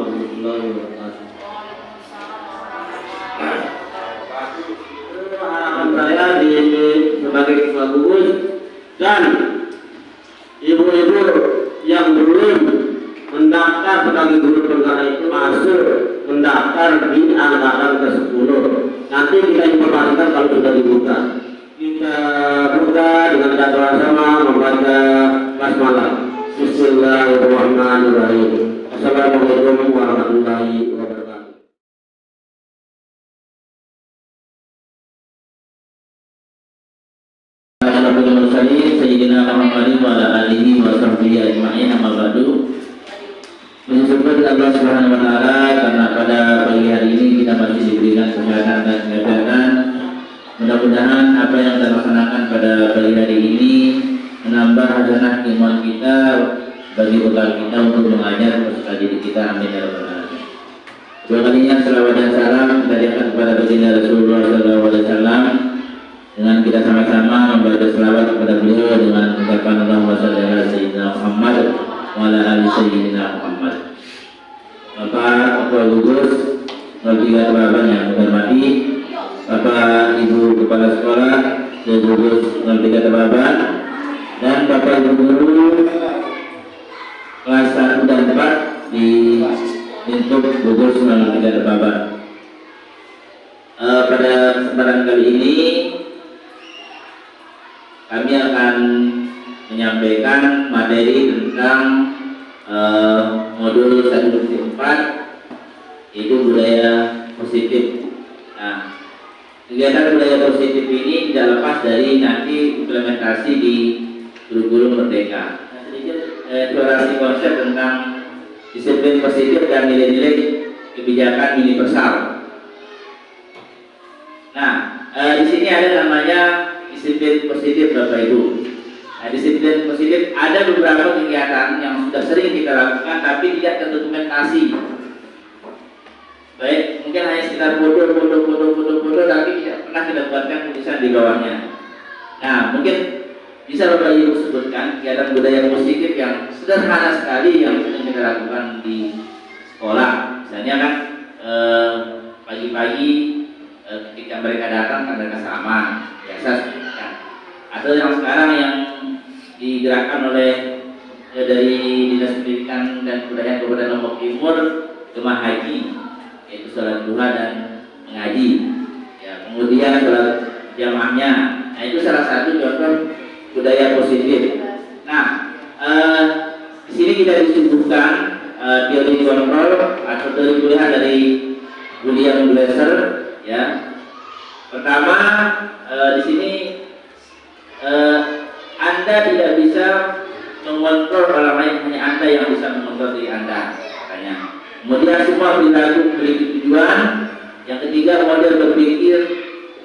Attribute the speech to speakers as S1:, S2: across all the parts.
S1: warahmatullahi wabarakatuh. Harapan saya sebagai ketua gugus dan ibu-ibu yang belum mendaftar sebagai guru perkara itu masuk mendaftar di angkatan ke-10. Nanti kita informasikan kalau sudah dibuka. Kita buka dengan doa sama membaca basmalah. Bismillahirrahmanirrahim. Assalamualaikum warahmatullahi wabarakatuh.
S2: Sayyidina Muhammadin wa ala alihi wa sahbihi ajma'in, amma ba'du. Bersyukur Allah Subhanahu wa taala karena pada pagi hari ini kita masih diberikan kesehatan dan kesehatan. Mudah-mudahan apa yang kita laksanakan pada pagi hari ini menambah hasanah iman kita bagi bekal kita untuk mengajar peserta didik kita. Amin ya rabbal alamin. Dua kalinya selawat dan salam kita lihatkan kepada baginda Rasulullah SAW dengan kita sama-sama membaca selawat kepada beliau dengan ucapan Allahumma shalli ala sayyidina Muhammad wa ala ali sayyidina Muhammad. Bapak Ketua Gugus, Bapak Bapak yang menghormati, Bapak Ibu Kepala Sekolah, Gugus Bapak Bapak, dan Bapak Ibu Guru kelas 1 dan 4 di Lingkup Gugus Bapak Bapak. Pada kesempatan kali ini kami akan menyampaikan materi tentang modul 1/4, yaitu budaya positif. Nah, kegiatan budaya positif ini tidak lepas dari nanti implementasi di kurikulum merdeka. Nah, sedikit eksplorasi konsep tentang disiplin positif dan nilai-nilai kebijakan universal. Nah, di sini ada namanya disiplin positif, Bapak Ibu. Nah, disiplin positif ada beberapa kegiatan yang sudah sering kita lakukan tapi tidak terdokumentasi. Baik, mungkin hanya sekitar foto tapi tidak pernah kita buatkan tulisan di bawahnya. Nah, mungkin bisa Bapak Ibu sebutkan kegiatan budaya positif yang sederhana sekali yang sering kita lakukan di sekolah. Misalnya kan pagi-pagi ketika mereka datang mereka salaman, biasa sebutkan. Atau yang sekarang yang digerakkan oleh dari Dinas Pendidikan dan Kebudayaan Kabupaten Lombok Timur, jemaah haji, yaitu sholat duha dan mengaji. Ya, kemudian sholat jamaahnya. Nah, itu salah satu contoh budaya positif. Nah, di sini kita disuguhkan teori kontrol atau teori kuliah dari William Glasser. Ya, pertama di sini Anda tidak bisa mengontrol orang lain, hanya Anda yang bisa mengontrol diri Anda, katanya. Kemudian semua perilaku memiliki tujuan. Yang ketiga, model berpikir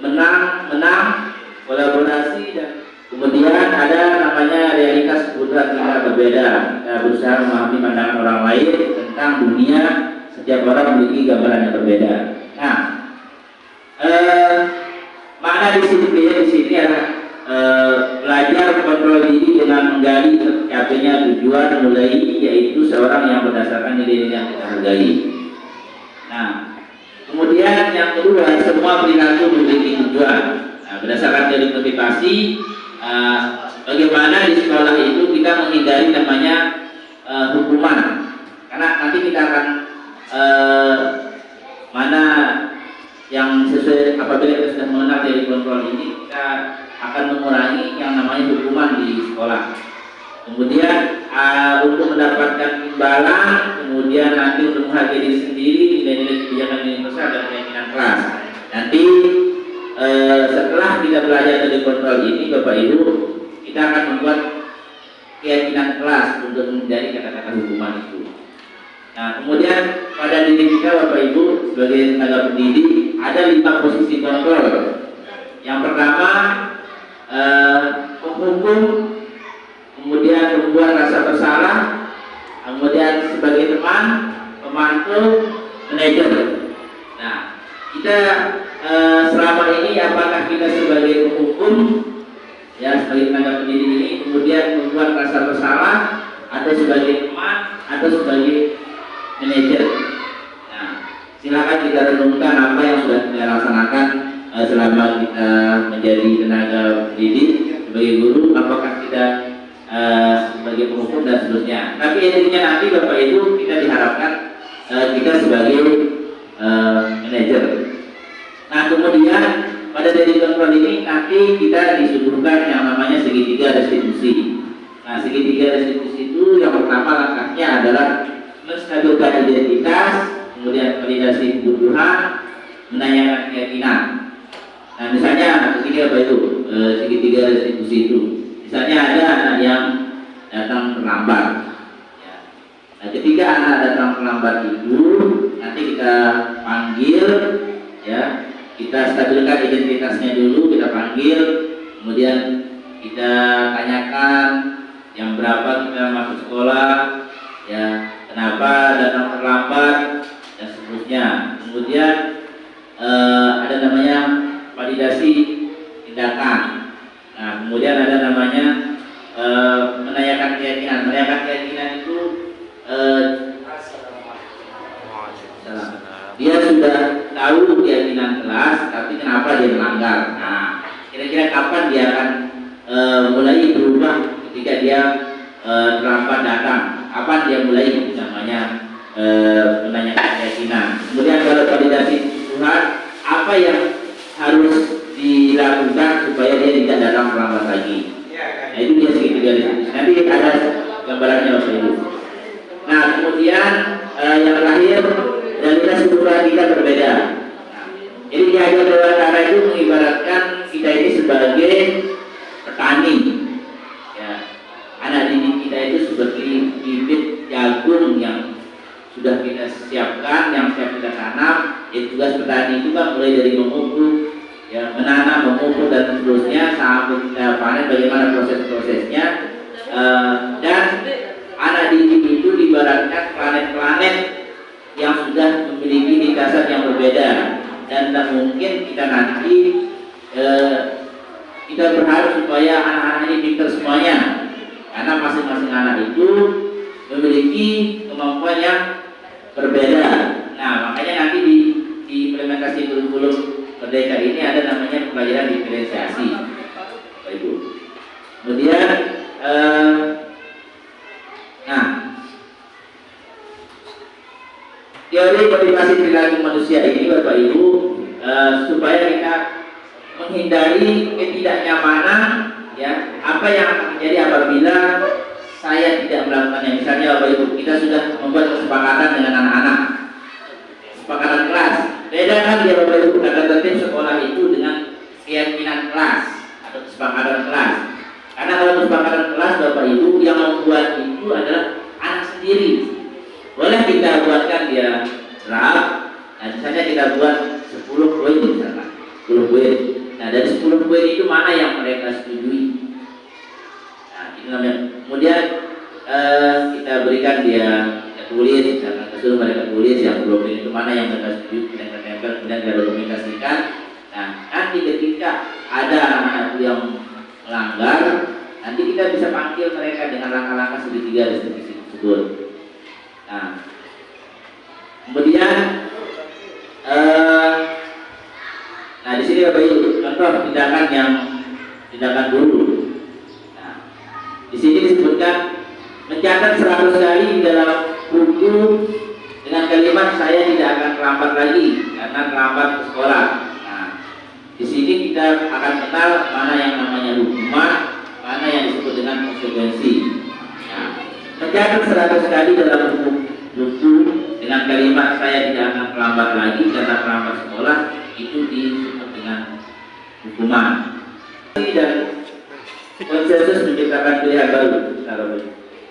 S2: menang, kolaborasi, dan kemudian ada namanya realitas kebutuhan kita berbeda. Kita berusaha memahami pandangan orang lain tentang dunia. Setiap orang memiliki gambaran yang berbeda. Nah, makna disiplin di sini adalah belajar kontrol diri dengan menggali tercapainya tujuan mulai, yaitu seorang yang berdasarkan nilai-nilai yang kita hargai. Nah, kemudian yang kedua, semua perilaku memiliki tujuan. Nah, berdasarkan teori motivasi, bagaimana di sekolah itu kita menghindari namanya hukuman, karena nanti kita akan mana yang sesuai apabila kita sudah mengenal teori kontrol ini, kita akan mengurangi yang namanya hukuman di sekolah. Kemudian untuk mendapatkan imbalan, kemudian nanti untuk menghargai diri sendiri, nilai-nilai kebijakan universal dan keyakinan kelas. Nanti setelah kita belajar teori kontrol ini, Bapak Ibu, kita akan membuat keyakinan kelas untuk menjadi kata-kata hukuman itu. Nah, kemudian pada diri kita, Bapak Ibu, sebagai tenaga pendidik, ada 5 posisi kontrol. Yang pertama, menghukum, kemudian membuat rasa bersalah, kemudian sebagai teman, pemantau, manajer. Nah, kita selama ini apakah kita sebagai penghukum, ya sebagai tenaga pendidik ini, kemudian membuat rasa bersalah, atau sebagai teman, atau sebagai manajer? silakan kita renungkan apa yang sudah kita laksanakan selama kita menjadi tenaga pendidik sebagai guru, apakah kita sebagai penghukum dan seterusnya. Tapi intinya nanti Bapak Ibu kita diharapkan kita sebagai manajer. Nah kemudian pada dari kontrol ini nanti kita disuguhkan yang namanya segitiga restitusi. Nah segitiga restitusi itu yang pertama langkahnya adalah menstabilkan identitas, kemudian validasi kebutuhan, menanyakan keyakinan. Nah misalnya begini Bapak Ibu, segitiga restitusi itu, misalnya ada anak yang datang terlambat. Ya. Nah ketika anak datang terlambat itu, nanti kita panggil, ya, kita stabilkan identitasnya dulu, kita panggil, kemudian kita tanyakan yang berapa kita masuk sekolah, ya, kenapa datang terlambat dan seterusnya. Kemudian ada namanya validasi tindakan. Nah kemudian ada namanya menanyakan keyakinan. Menanyakan keyakinan itu dia sudah tahu keyakinan kelas, tapi kenapa dia melanggar. Nah kira-kira kapan dia akan mulai berubah ketika dia terlambat datang? Kapan dia mulai namanya menanyakan keyakinan. Kemudian kalau validasi Tuhan, apa yang harus dilakukan supaya dia tidak datang terlambat lagi. Nah itu dia segitiga restitusi. Nanti ada gambarannya Bapak Ibu. Nah kemudian yang terakhir, realitas kebutuhan kita berbeda. Jadi Ki Dewantara itu mengibaratkan kita ini sebagai petani. Ya, anak didik kita itu seperti bibit jagung yang sudah kita siapkan, yang siap kita tanam. Tugas petani itu kan mulai dari memupuk, ya, menanam, memupuk dan seterusnya sampai kita panen, bagaimana proses-prosesnya. Dan anak didik itu diibaratkan planet-planet yang sudah memiliki lintasan yang berbeda, dan tak mungkin kita nanti kita berharap supaya anak-anak ini pintar semuanya, karena masing-masing anak itu memiliki kemampuan yang berbeda. Nah makanya nanti di implementasi kurikulum Merdeka ini ada namanya pembelajaran diferensiasi, Bapak Ibu. Kemudian nah teori motivasi perilaku manusia ini Bapak Ibu supaya kita menghindari ketidaknyamanan, ya, apa yang akan terjadi apabila saya tidak melakukannya. Misalnya Bapak Ibu, kita sudah membuat kesepakatan dengan anak-anak, kesepakatan kelas. Bedakan dia Bapak Ibu tata tertib sekolah itu dengan keyakinan kelas atau kesepakatan kelas. Karena kalau kesepakatan kelas Bapak Ibu yang membuat itu adalah anak sendiri. Boleh kita buatkan dia draft. Nah misalnya kita buat 10 poin misalkan, 10 poin. Nah dari 10 poin itu mana yang mereka setujui. Nah itu namanya. Kemudian kita berikan dia tulis, misalkan suruh mereka tulis yang 10 poin itu mana yang mereka setujui, mereka tempel, kemudian kita dokumentasikan. Nah nanti ketika ada anak-anak yang melanggar, nanti kita bisa panggil mereka dengan langkah-langkah segitiga restitusi tersebut. Nah, kemudian, nah di sini Bapak Ibu contoh tindakan guru. Nah, di sini disebutkan mencatat 100 kali di dalam buku dengan kalimat saya tidak akan terlambat lagi karena terlambat ke sekolah. Nah, di sini kita akan kenal mana yang namanya hukuman, mana yang disebut dengan konsekuensi. Nah, mencatat 100 kali dalam buku dengan kalimat saya tidak akan terlambat lagi karena terlambat sekolah, itu disebut dengan hukuman. Dan konsensus menciptakan pilihan baru.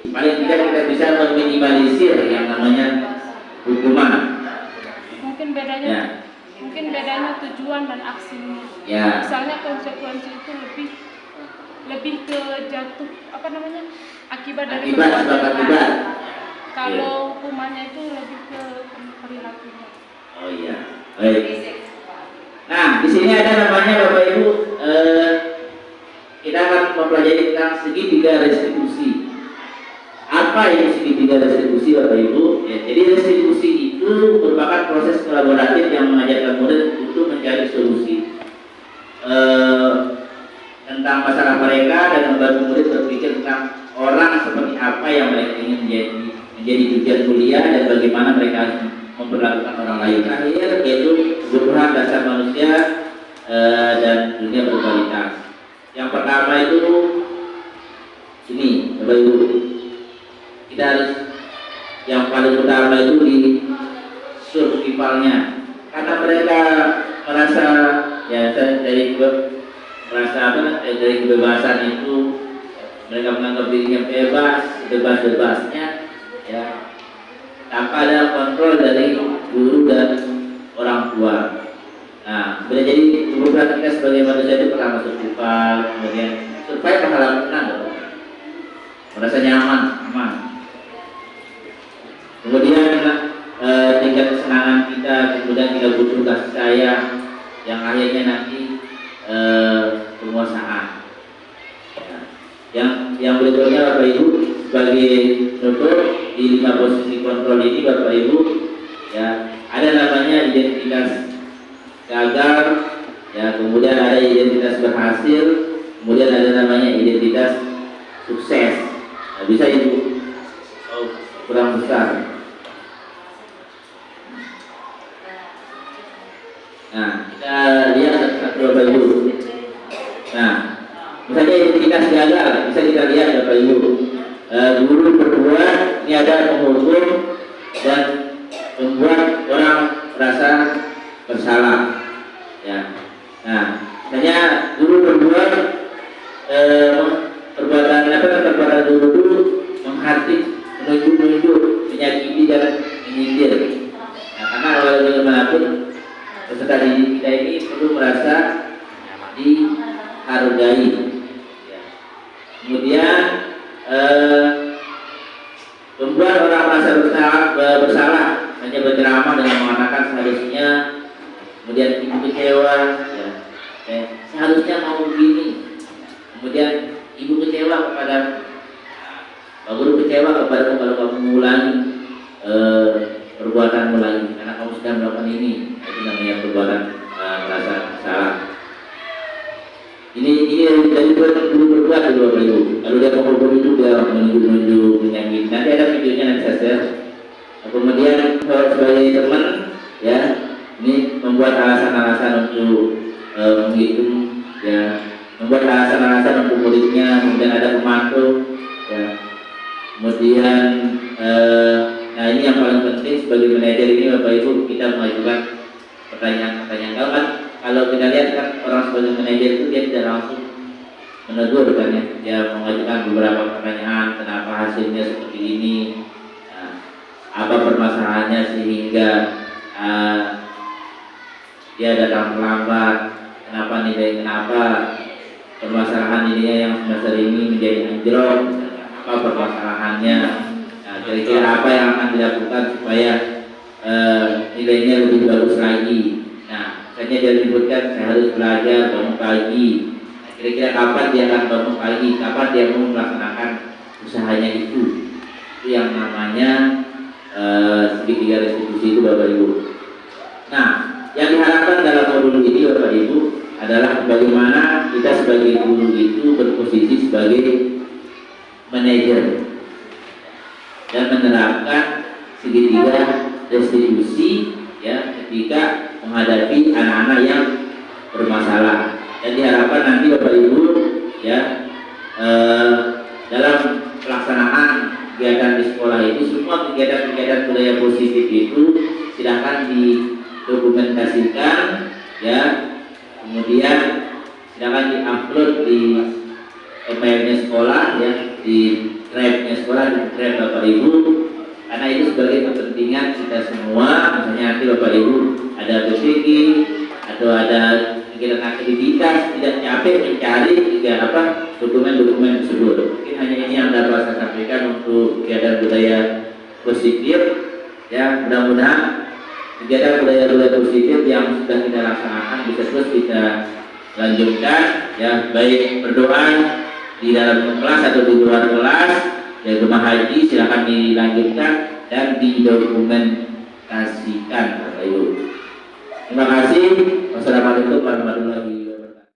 S2: Paling tidak kita bisa meminimalisir yang namanya hukuman.
S3: Mungkin bedanya tujuan dan aksinya.
S2: Ya.
S3: Misalnya konsekuensi itu lebih ke jatuh akibat dari
S2: akibat.
S3: Kalau hukumannya itu lebih ke perilakunya.
S2: Oh iya, baik. Nah, di sini ada namanya Bapak Ibu, kita akan mempelajari tentang segitiga restitusi. Apa itu segitiga restitusi Bapak Ibu? Ya, jadi restitusi itu merupakan proses kolaboratif yang mengajarkan murid untuk mencari solusi tentang masalah mereka dan membantu murid berpikir tentang orang seperti apa yang mereka ingin menjadi tujuan kuliah dan bagaimana mereka harus memperlakukan orang lain. Terakhir yaitu kebutuhan dasar manusia dan dunia berkualitas. Yang pertama itu ini, Bapak Ibu, kita harus yang paling utama itu di survivalnya, karena mereka merasa ya dari kebebasan itu mereka menganggap dirinya bebas-bebasnya ya, tanpa ada kontrol dari guru dan orang tua. Nah, boleh jadi kebutuhan kita sebagai manusia itu pertama survival, kemudian survive berhalangan menang, merasa nyaman, aman. Kemudian tingkat kesenangan kita, kemudian kita butuh kasih sayang yang akhirnya nanti penguasaan. Yang berikutnya Bapak Ibu, sebagai contoh di 5 posisi kontrol ini Bapak Ibu ya, ada namanya identitas gagal ya, kemudian ada identitas berhasil, kemudian ada namanya identitas sukses. Nah, bisa Ibu kurang besar. Nah, kita lihat satu Bapak Ibu. Nah, misalnya identitas gagal, bisa kita lihat Bapak Ibu. Guru berdua, ini ada pengukur dan membuat orang merasa bersalah. Ya. Nah, misalnya guru berdua perbuatan guru itu menghardik, menunjuk, menyakiti dan menyindir. Nah, karena bagaimanapun peserta didik kita ini perlu merasa dihargai. Ya. Kemudian membuat orang merasa bersalah, hanya berceramah dengan mengatakan seharusnya, kemudian ibu kecewa, ya, seharusnya mau begini, kemudian ibu kecewa kepada Pak Guru kecewa kepada kalau kamu mengulangi perbuatanmu lagi, karena kamu sudah melakukan ini, itu namanya perbuatan merasa salah. Ini dari guru berbuat dulu Bapak Ibu. Kalau dia mau berbuat juga menunjuk menyakiti. Nanti ada videonya nanti saya share. Kemudian sebagai teman ya, ini membuat alasan-alasan untuk menghitung ya, membuat alasan-alasan untuk muridnya. Kemudian ada pemantau ya. Kemudian nah ini yang paling penting sebagai manajer ini Bapak Ibu, kita mengajukan pertanyaan. Kalau kita lihat kan orang sebagai manajer itu dia tidak langsung menegur kan ya, dia mengajukan beberapa pertanyaan, kenapa hasilnya seperti ini, apa permasalahannya sehingga dia datang terlambat, kenapa permasalahan nilainya yang semester ini menjadi anjlok, apa permasalahannya, kira-kira apa yang akan dilakukan supaya nilainya lebih bagus lagi. Nah, misalnya dia menyebutkan saya harus belajar bangun pagi. Nah, kira-kira kapan dia akan bangun pagi, kapan dia mau melaksanakan usahanya itu yang namanya segitiga restitusi itu Bapak Ibu. Nah, yang diharapkan dalam modul ini Bapak Ibu adalah bagaimana kita sebagai guru itu berposisi sebagai manajer dan menerapkan segitiga restitusi ya ketika menghadapi anak-anak yang bermasalah. Dan diharapkan nanti Bapak Ibu ya dalam pelaksanaan kegiatan di sekolah itu, semua kegiatan-kegiatan budaya positif itu silakan didokumentasikan ya, kemudian silakan diupload di emailnya sekolah ya, di drive-nya sekolah, di drive Bapak Ibu, karena itu sebagai kepentingan kita semua. Misalnya nanti Bapak Ibu ada PPG atau ada kegiatan aktivitas, tidak capek mencari dokumen-dokumen tersebut. Mungkin hanya ini yang dapat saya sampaikan untuk kegiatan budaya positif ya. Mudah-mudahan kegiatan budaya positif yang sudah kita laksanakan bisa terus kita lanjutkan ya, baik berdoa di dalam kelas atau di luar kelas ya. Rumah haji silakan dilanjutkan dan didokumentasikan Bapak Ibu. Terima kasih. Wassalamualaikum warahmatullahi wabarakatuh.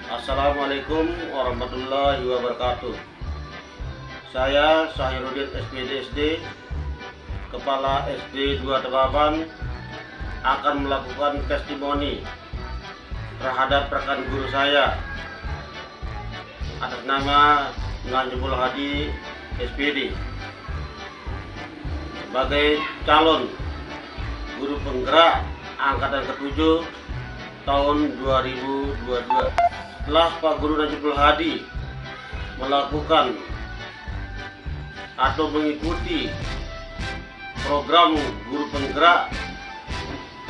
S1: Assalamualaikum warahmatullahi wabarakatuh. Saya Syahiruddin SPD, Kepala SD 2 Tebaban, akan melakukan testimoni terhadap rekan guru saya atas nama Najibul Hadi SPD sebagai calon guru penggerak angkatan ke-7 tahun 2022. Setelah Pak Guru Najibul Hadi melakukan atau mengikuti program guru penggerak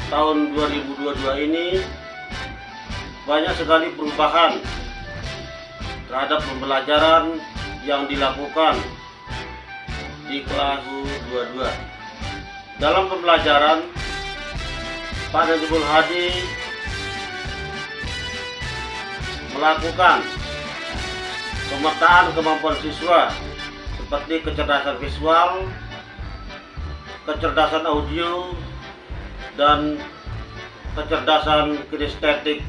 S1: tahun 2022 ini, banyak sekali perubahan terhadap pembelajaran yang dilakukan di kelas 22. Dalam pembelajaran, Pak Najibul Hadi melakukan pemetaan kemampuan siswa seperti kecerdasan visual, kecerdasan audio, dan kecerdasan kinestetik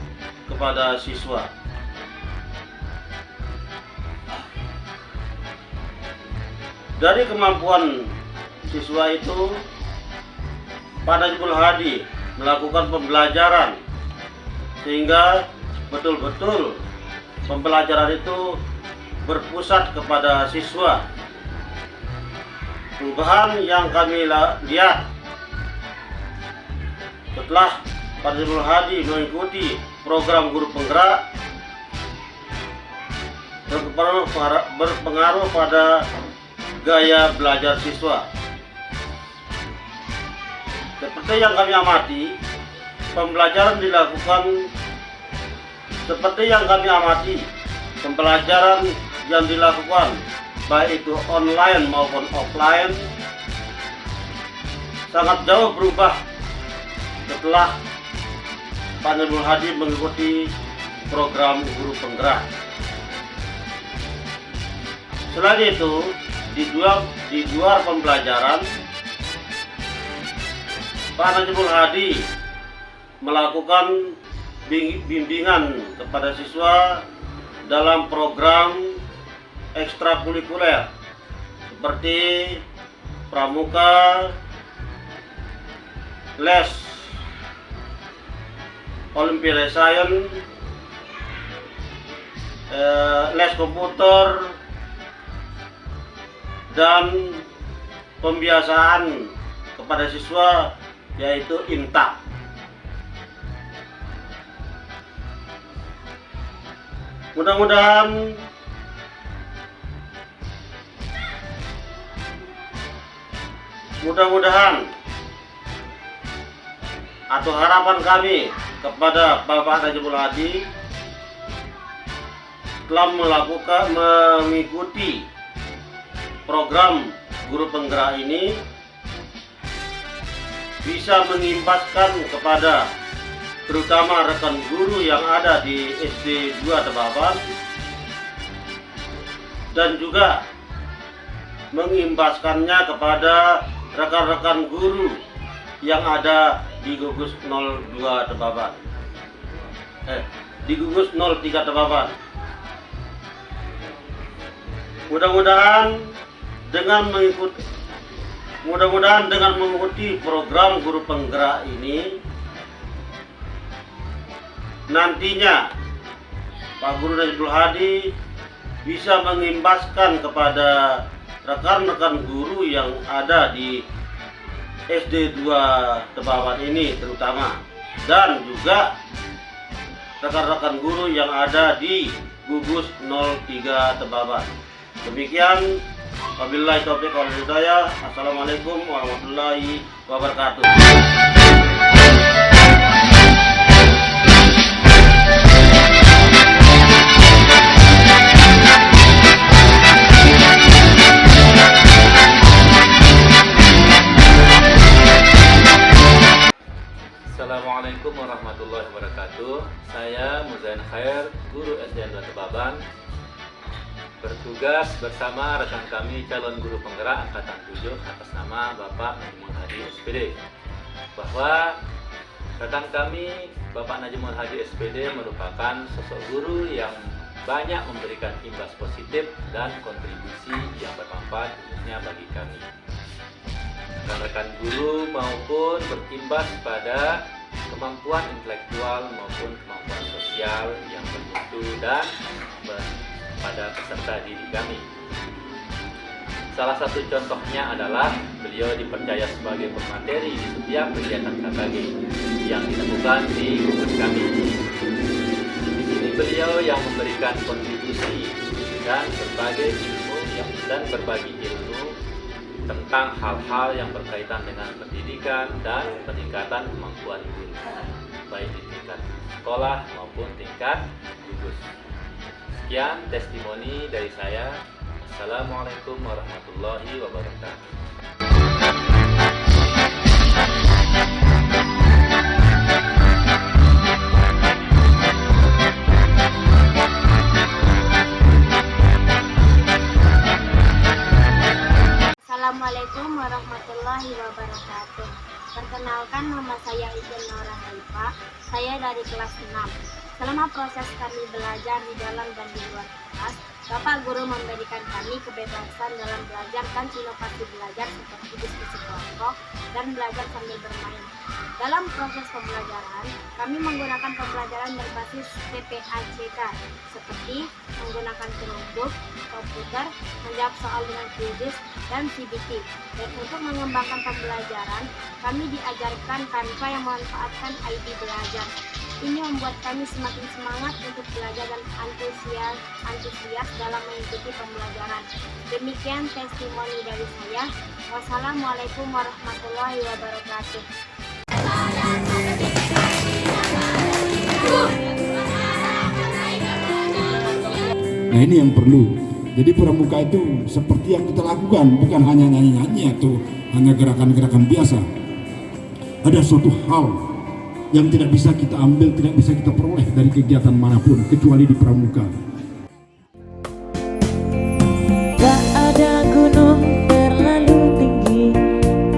S1: kepada siswa. Dari kemampuan siswa itu, Pak Najibul Hadi melakukan pembelajaran sehingga betul-betul pembelajaran itu berpusat kepada siswa. Perubahan yang kami lihat setelah Pak Najibul Hadi mengikuti program guru penggerak berpengaruh pada gaya belajar siswa. Seperti yang kami amati, pembelajaran yang dilakukan baik itu online maupun offline sangat jauh berubah setelah Pak Najibul Hadi mengikuti program guru penggerak. Selain itu, di luar pembelajaran, Pak Najibul Hadi melakukan bimbingan kepada siswa dalam program ekstrakurikuler seperti pramuka, les Olimpiade Science, les komputer, dan pembiasaan kepada siswa yaitu INTA. Mudah-mudahan atau harapan kami kepada Bapak Najibul Hadi telah mengikuti program guru penggerak ini bisa mengimbaskan kepada terutama rekan guru yang ada di SD 2 Tebaban dan juga mengimbaskannya kepada rekan-rekan guru yang ada di gugus 02 Tebaban, di gugus 03 Tebaban. Mudah-mudahan dengan mengikuti program guru penggerak ini, nantinya Pak Guru Najibul Hadi bisa mengimbaskan kepada rekan-rekan guru yang ada di SD 2 Tebaban ini terutama, dan juga rekan-rekan guru yang ada di gugus 03 Tebaban. Demikian, wabillahi taufiq wal hidayah. Assalamualaikum warahmatullahi wabarakatuh.
S4: Assalamualaikum warahmatullahi wabarakatuh. Saya Muzain Khair, guru SDN Batu Baban, bertugas bersama rekan kami calon guru penggerak angkatan 7 atas nama Bapak Najmul Hadi SPD. Bahwa rekan kami Bapak Najmul Hadi SPD merupakan sosok guru yang banyak memberikan imbas positif dan kontribusi yang bermanfaat khususnya bagi kami. Rekan-rekan guru maupun berimbas pada kemampuan intelektual maupun kemampuan sosial yang bermutu dan pada peserta didik kami. Salah satu contohnya adalah beliau dipercaya sebagai pemateri di setiap kegiatan KKG yang dilakukan di kampus kami. Di sini beliau yang memberikan kontribusi dan berbagi ilmu tentang hal-hal yang berkaitan dengan pendidikan dan peningkatan kemampuan guru, baik di tingkat sekolah maupun tingkat gugus. Sekian testimoni dari saya. Assalamualaikum warahmatullahi wabarakatuh.
S5: Assalamualaikum warahmatullahi wabarakatuh. Perkenalkan, nama saya Ijen Nora Haifa. Saya dari kelas 6. Selama proses kami belajar di dalam dan di luar kelas, Bapak Guru memberikan kami kebebasan dalam belajar dan inovasi belajar seperti diskusi kelompok dan belajar sambil bermain. Dalam proses pembelajaran, kami menggunakan pembelajaran berbasis PPACK seperti menggunakan Chromebook, komputer, menjawab soal dengan kuis, dan CBT. Dan untuk mengembangkan pembelajaran, kami diajarkan Canva yang memanfaatkan ID belajar. Ini membuat kami semakin semangat untuk belajar dan antusias dalam mengikuti pembelajaran. Demikian testimoni dari saya. Wassalamualaikum warahmatullahi wabarakatuh.
S6: Nah, ini yang perlu. Jadi pramuka itu seperti yang kita lakukan, bukan hanya nyanyi-nyanyi atau hanya gerakan-gerakan biasa. Ada suatu hal yang tidak bisa kita ambil, tidak bisa kita peroleh dari kegiatan manapun kecuali di pramuka.
S7: Tak ada gunung terlalu tinggi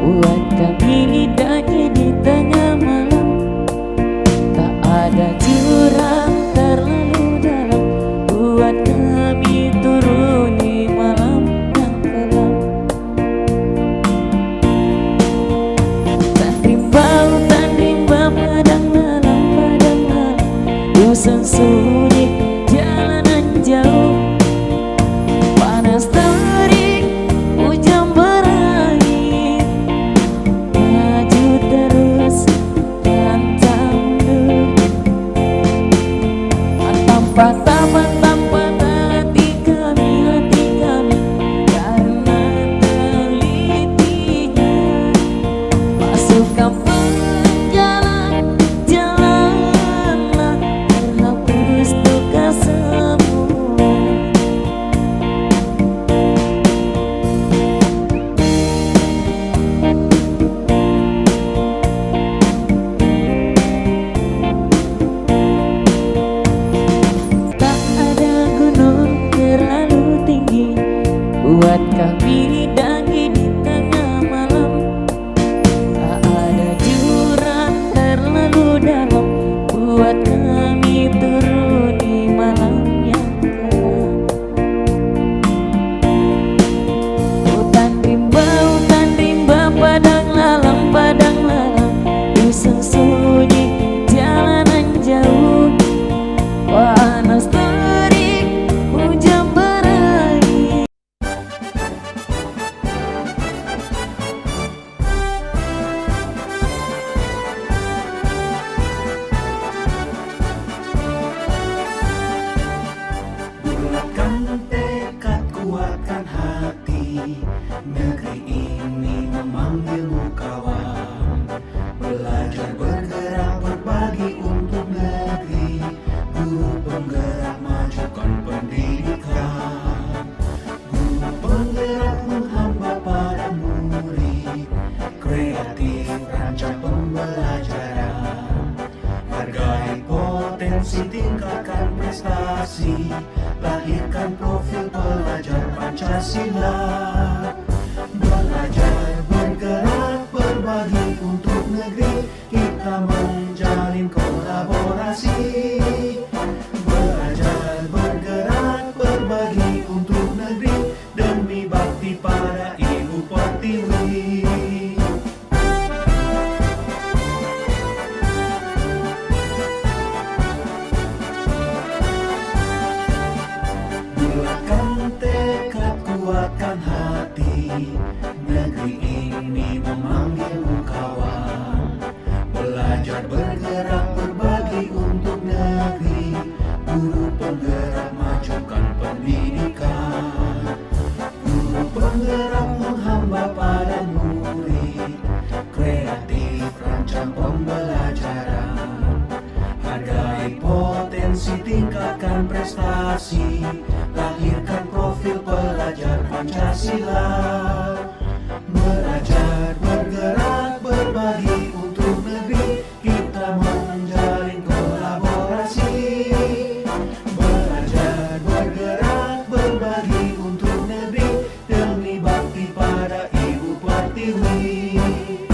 S7: buat kami daki di tengah malam. Tak ada jurang terlalu dalam buat kami turun di malam yang kelam. Tak rimba padang malam, dusun sunyi jalanan jauh. Panas terik, hujan berakhir, maju terus pantang mundur. Tanpa hati kami karena telitinya masuk kampung jalan-jalanlah, terhapus duka semua. Tak ada gunung terlalu tinggi buat kami daki di tengah malam. Tak ada jurang terlalu dalam buat kami turun di malam yang kelam. Hutan rimba, padang lalang, dusun sunyi jalanan jauh. Panas terik, hujan berakhir.
S8: Bulatkan tekad, kuatkan hati, negeri ini memanggilmu kawan. Belajar bergerak berbagi untuk negeri, guru penggerak majukan pendidikan. Guru penggerak menghamba pada murid, kreatif rancang pembelajaran. prestasi, lahirkan profil pelajar Pancasila. Belajar, bergerak, berbagi untuk negeri, kita menjalin kolaborasi. Belajar, bergerak, berbagi untuk negeri, demi bakti pada Ibu Pertiwi. Bulatkan tekad, kuatkan hati, negeri ini memanggilmu kawan. Belajar, bergerak, berbagi untuk negeri, guru penggerak majukan pendidikan. Guru penggerak menghamba pada murid, kreatif rancang pembelajaran. Hargai potensi, tingkatkan prestasi, lahirkan profil pelajar Pancasila. Belajar, bergerak, berbagi untuk negeri, kita menjalin kolaborasi. Belajar, bergerak, berbagi untuk negeri, demi bakti pada Ibu Pertiwi.